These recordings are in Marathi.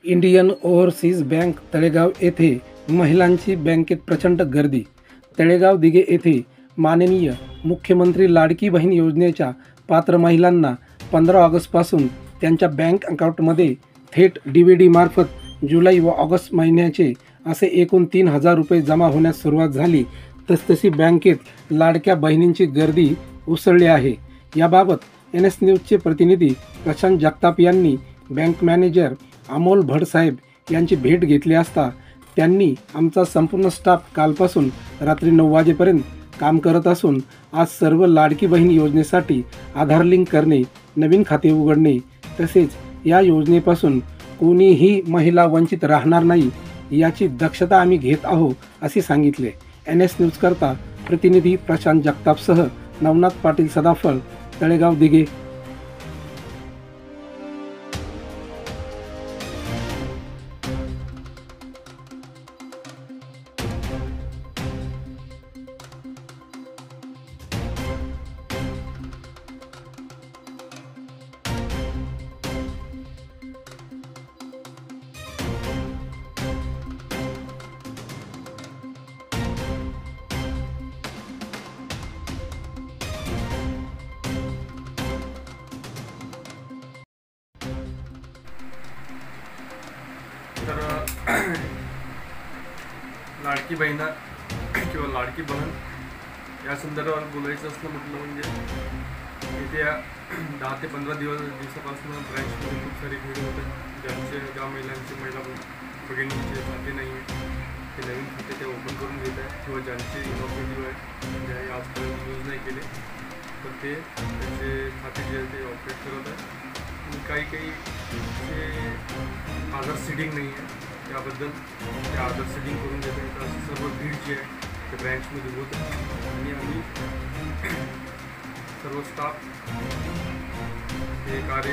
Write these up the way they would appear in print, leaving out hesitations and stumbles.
इंडियन ओव्हरसीज बँक तळेगाव येथे महिलांची बँकेत प्रचंड गर्दी। तळेगाव दिघे येथे माननीय मुख्यमंत्री लाडकी बहीण योजनेच्या पात्र महिलांना 15 ऑगस्टपासून त्यांच्या बँक अकाउंटमध्ये थेट DBD मार्फत जुलै व ऑगस्ट महिन्याचे असे एकूण 3,000 रुपये जमा होण्यास सुरुवात झाली। तसतशी बँकेत लाडक्या बहिणींची गर्दी उसळली आहे। याबाबत NS न्यूजचे प्रतिनिधी प्रशांत जगताप यांनी बँक मॅनेजर अमोल भट साहेब यांची भेट घेतली असता त्यांनी आमचा संपूर्ण स्टाफ कालपासून रात्री 9 वाजेपर्यंत काम करत असून आज सर्व लाडकी बहीण योजनेसाठी आधार लिंक करणे, नवीन खाते उघडणे तसेच या योजनेपासून कोणीही महिला वंचित राहणार नाही याची दक्षता आम्ही घेत आहोत असे सांगितले। NS न्यूज करता प्रतिनिधी प्रशांत जगतापसह नवनाथ पाटील सदाफळ, तळेगाव दिघे। तर लाडकी बहीण किंवा लाडकी बहीण या संदर्भात बोलायचं असलं म्हटलं म्हणजे येत्या 10 ते 15 दिवसापासून ब्रँचमध्ये खूप सारी भीड होते। ज्या महिला भगिनींचे खाते नाही आहे ते नवीन खाते ते ओपन करून घेत आहे किंवा ज्यांचे इनऑपरेटिव्ह आहे जे आजपर्यंत यूज नाही केले तर ते त्यांचे खाते जे आहे ते ऑपरेट करत आहे। आणि काही जे आधार सीडिंग नाही आहे त्याबद्दल ते आधार सीडिंग करून देत आहेत। अशी सर्व भीड जी आहे ते ब्रँचमध्ये होत आहे आणि आम्ही सर्व स्टाफ हे कार्य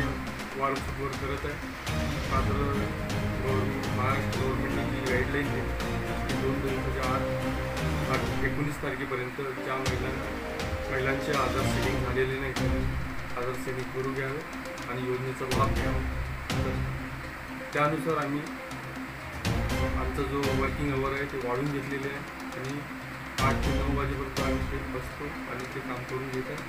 वारंवार करत आहे। मात्र महाराष्ट्र गव्हर्नमेंटची जी गाईडलाईन आहे ती 2 दिवसाच्या आत 19 तारखेपर्यंत ज्या महिलांचे आधार सीडिंग झालेले नाही आधार सीडिंग करून घ्यावे आणि योजनेचा लाभ घ्यावा। त्यानुसार आम्ही आमचा जो वर्किंग आवर आहे ते वाढवून घेतलेले आहे आणि 8 ते 9 वाजेपर्यंत आम्ही ते बसतो आणि ते काम करून घेत आहे।